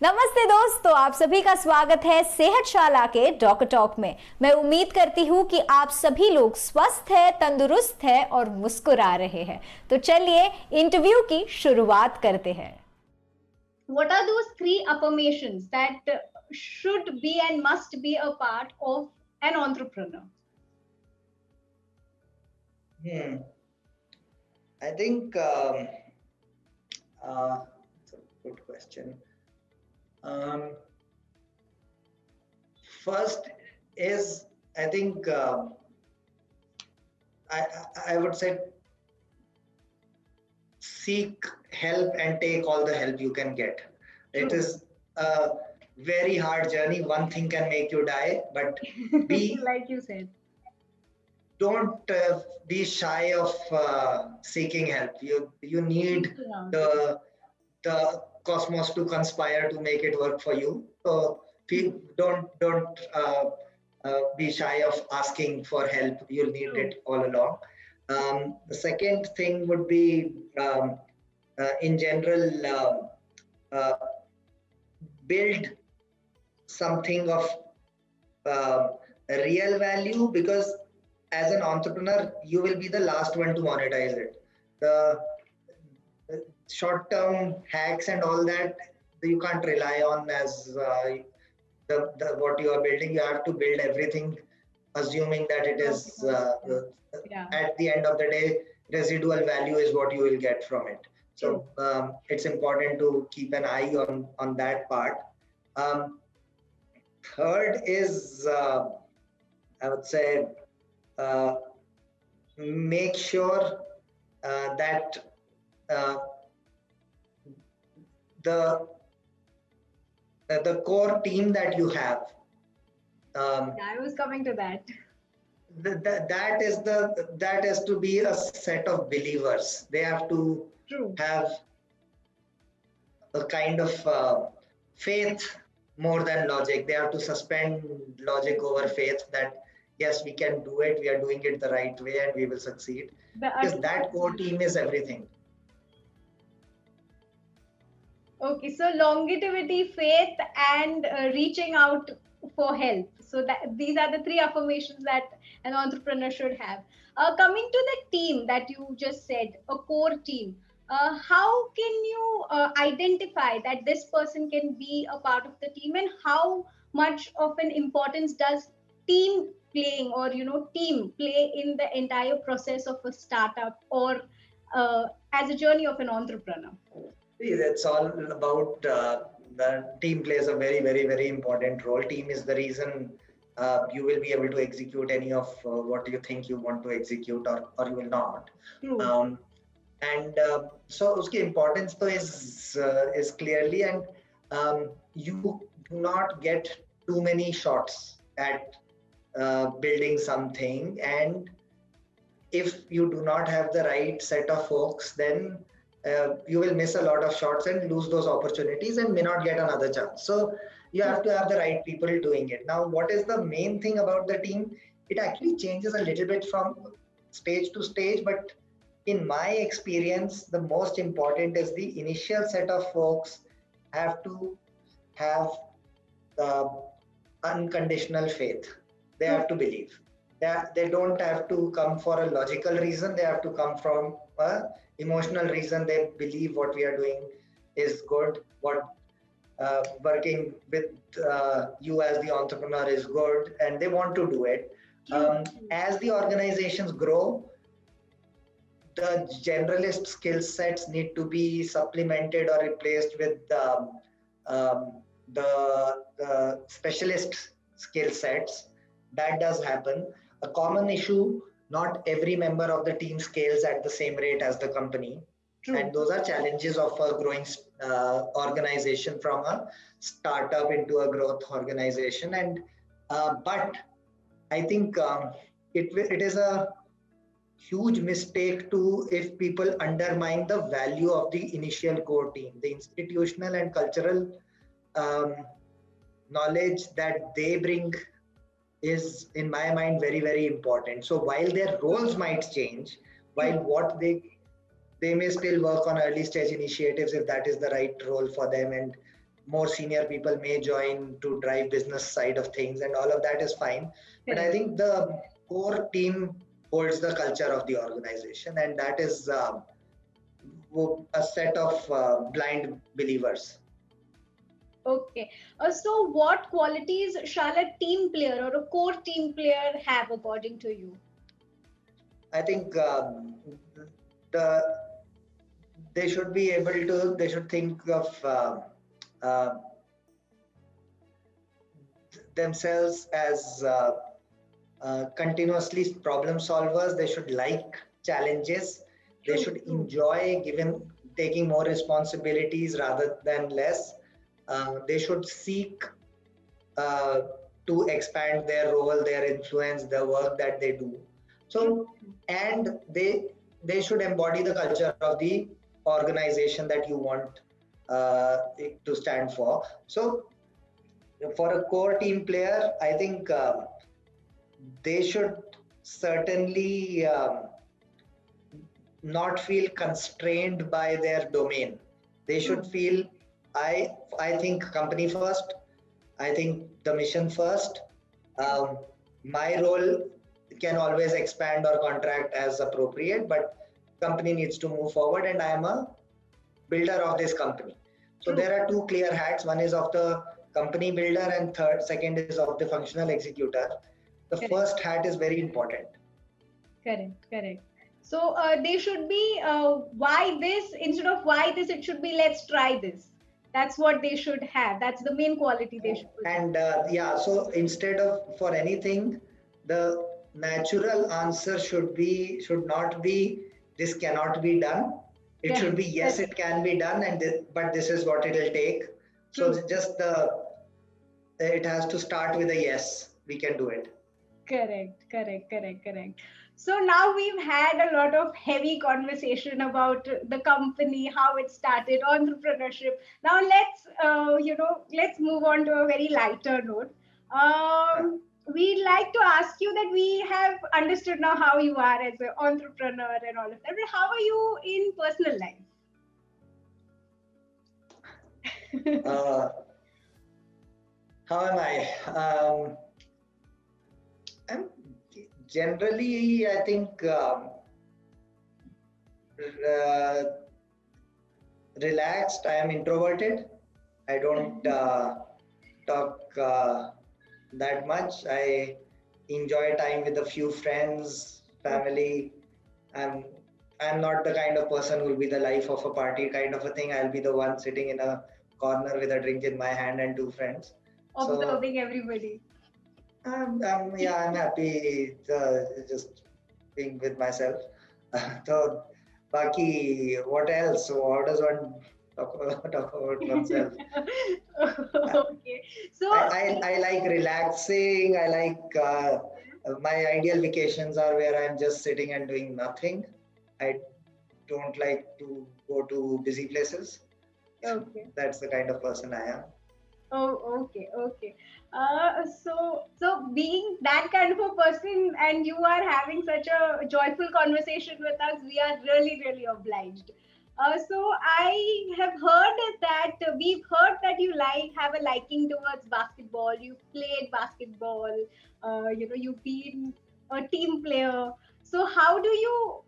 नमस्ते दोस्तों, आप सभी का स्वागत है सेहतशाला के डॉक्टर टॉक में। मैं उम्मीद करती हूँ कि आप सभी लोग स्वस्थ हैं, तंदुरुस्त हैं और मुस्कुरा रहे हैं। तो चलिए इंटरव्यू की शुरुआत करते हैं। What are those three affirmations that should be and must be a part of an entrepreneur? I think it's a good question. First is, I think I would say seek help and take all the help you can get. It is a very hard journey. One thing can make you die, but like you said, don't be shy of seeking help. You need the cosmos to conspire to make it work for you. So don't be shy of asking for help. You'll need it all along. The second thing would be, in general, build something of real value, because as an entrepreneur, you will be the last one to monetize it. The short-term hacks and all that, you can't rely on as the what you are building. You have to build everything assuming that it is at the end of the day, residual value is what you will get from it. So it's important to keep an eye on that part. Third is, I would say, make sure that the core team that you have. I was coming to that. That is to be a set of believers. They have to have a kind of faith more than logic. They have to suspend logic over faith that yes, we can do it, we are doing it the right way, and we will succeed. Because that core team is everything. Okay, so longevity, faith, and reaching out for help. So these are the three affirmations that an entrepreneur should have. Coming to the team that you just said, a core team. How can you identify that this person can be a part of the team, and how much of an importance does team playing or team play in the entire process of a startup or as a journey of an entrepreneur? That's all about the team plays a very, very, very important role. Team is the reason you will be able to execute any of what you think you want to execute, or you will not. So uski importance to is clearly, and you do not get too many shots at building something, and if you do not have the right set of folks, then you will miss a lot of shots and lose those opportunities and may not get another chance. So you have to have the right people doing it. Now, what is the main thing about the team? It actually changes a little bit from stage to stage, but in my experience, the most important is the initial set of folks have to have unconditional faith. They have to believe. They don't have to come for a logical reason. They have to come from a emotional reason. They believe what we are doing is good. What working with you as the entrepreneur is good, and they want to do it. As the organizations grow, the generalist skill sets need to be supplemented or replaced with the specialist skill sets. That does happen. A common issue, not every member of the team scales at the same rate as the company. And those are challenges of a growing organization, from a startup into a growth organization. And but I think it is a huge mistake if people undermine the value of the initial core team, the institutional and cultural knowledge that they bring is, in my mind, very, very important. So while their roles might change, while what they may still work on early stage initiatives if that is the right role for them, and more senior people may join to drive business side of things, and all of that is fine. But I think the core team holds the culture of the organization, and that is a set of blind believers. Okay. So, what qualities shall a team player or a core team player have according to you? I think the they should be able to. They should think of uh, themselves as continuously problem solvers. They should like challenges. They should enjoy taking more responsibilities rather than less. They should seek uh, to expand their role, their influence, the work that they do. So, and they should embody the culture of the organization that you want it to stand for. So, for a core team player, I think they should certainly not feel constrained by their domain. They should feel I think company first. I think the mission first. Um, my role can always expand or contract as appropriate, but company needs to move forward, and I am a builder of this company. So there are two clear hats. One is of the company builder, and second is of the functional executor. The first hat is very important. Correct. So they should be why this instead of why this, it should be let's try this. That's what they should have. That's the main quality they should. And so instead of for anything, the natural answer should not be this cannot be done. It should be yes, it can be done, but this is what it'll take. So just it has to start with a yes. We can do it. Correct. So now we've had a lot of heavy conversation about the company, how it started, entrepreneurship. Now let's move on to a very lighter note. We'd like to ask you that we have understood now how you are as an entrepreneur and all of that. But how are you in personal life? How am I? I'm generally, I think, relaxed. I am introverted. I don't talk that much. I enjoy time with a few friends, family. I'm not the kind of person who will be the life of a party kind of a thing. I'll be the one sitting in a corner with a drink in my hand and two friends. Observing everybody. I'm happy just being with myself. So, Baki, what else? So how does one talk about oneself? Okay. So I like relaxing. I like my ideal vacations are where I'm just sitting and doing nothing. I don't like to go to busy places. Okay. That's the kind of person I am. Oh, okay. So being that kind of a person and you are having such a joyful conversation with us, we are really obliged. So I have we've heard that you have a liking towards basketball. You've played basketball. You've been a team player. So how do you,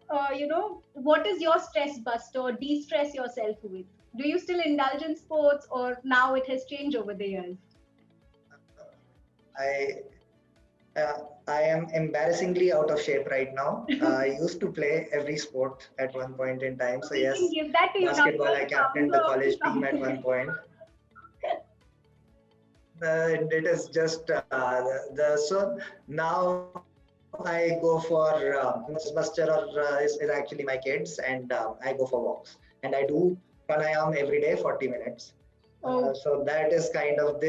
what is your stress buster or de-stress yourself with? Do you still indulge in sports, or now it has changed over the years? I am embarrassingly out of shape right now. I used to play every sport at one point in time. So yes, give that to basketball, I captained the college team at one point. It is just so now I go for Buster is actually my kids, and I go for walks, and I do pranayam every day, 40 minutes. So that is kind of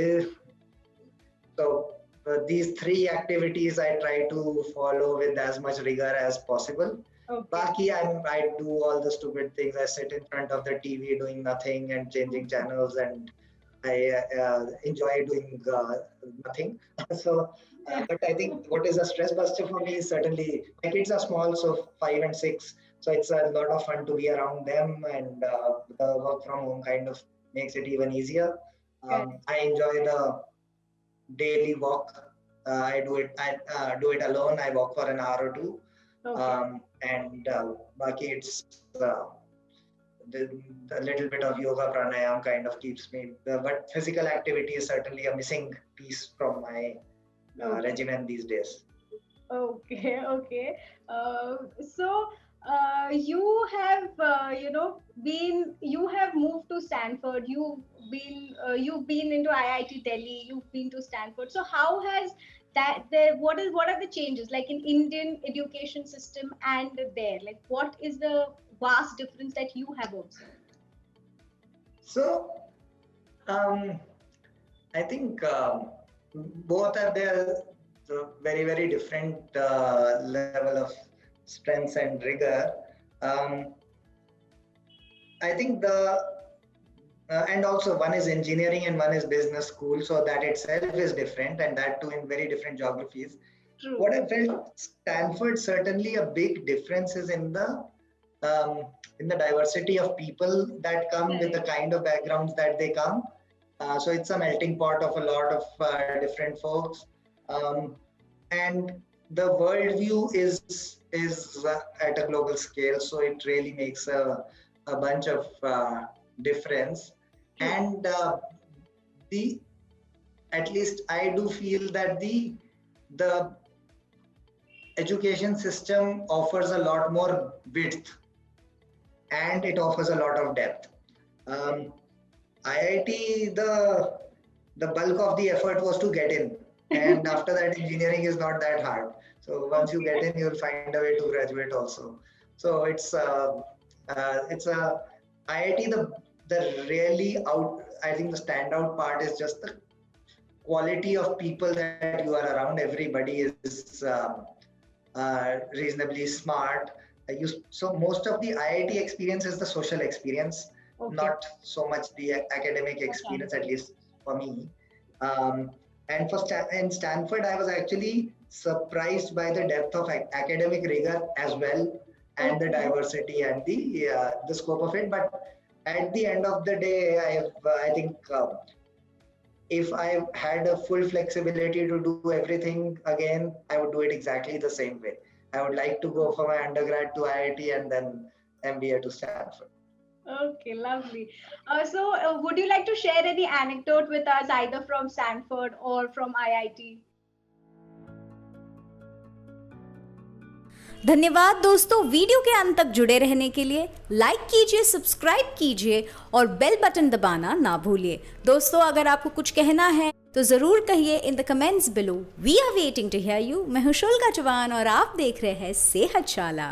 these three activities I try to follow with as much rigor as possible. Baki, I do all the stupid things. I sit in front of the TV doing nothing and changing channels, and I enjoy doing nothing. But I think what is a stress buster for me is certainly my kids are small, so 5 and 6. So it's a lot of fun to be around them, and the work from home kind of makes it even easier. I enjoy the daily walk. I do it. I do it alone. I walk for an hour or two. Okay. And Baki, it's the little bit of yoga pranayam kind of keeps me. But physical activity is certainly a missing piece from my Okay. regimen these days. Okay, okay. So you have you have moved to Stanford. You've been into IIT Delhi. You've been to Stanford. So how has what are the changes like in Indian education system and there? Like what is the vast difference that you have observed? So I think both are there very very different level of strengths and rigor. Um, I think and also one is engineering and one is business school, so that itself is different, and that too in very different geographies. True. What I felt Stanford certainly a big difference is um, in the diversity of people that come with the kind of backgrounds that they come. So it's a melting pot of a lot of different folks, and the worldview is at a global scale. So it really makes a bunch of difference, and the at least I do feel that the education system offers a lot more width and it offers a lot of depth. IIT, the bulk of the effort was to get in, and after that, engineering is not that hard. So once you get in, you'll find a way to graduate also. So it's a IIT. The really out. I think the standout part is just the quality of people that you are around. Everybody is reasonably smart. So most of the IIT experience is the social experience, not so much the academic experience, at least for me. And in Stanford, I was actually surprised by the depth of academic rigor as well, and the diversity and the scope of it. But at the end of the day, I think if I had a full flexibility to do everything again, I would do it exactly the same way. I would like to go for my undergrad to IIT and then MBA to Stanford. Okay, lovely. Would you like to share any anecdote with us, either from Stanford or from IIT? धन्यवाद दोस्तों, video के अंत तक जुड़े रहने के लिए like कीजिए, सब्सक्राइब कीजिए और बेल बटन दबाना ना भूलिए। दोस्तों, अगर आपको कुछ कहना है तो जरूर कहिए in the comments below. We are waiting to hear you. मैं हूं शुल्का चौहान और आप देख रहे हैं सेहतशाला।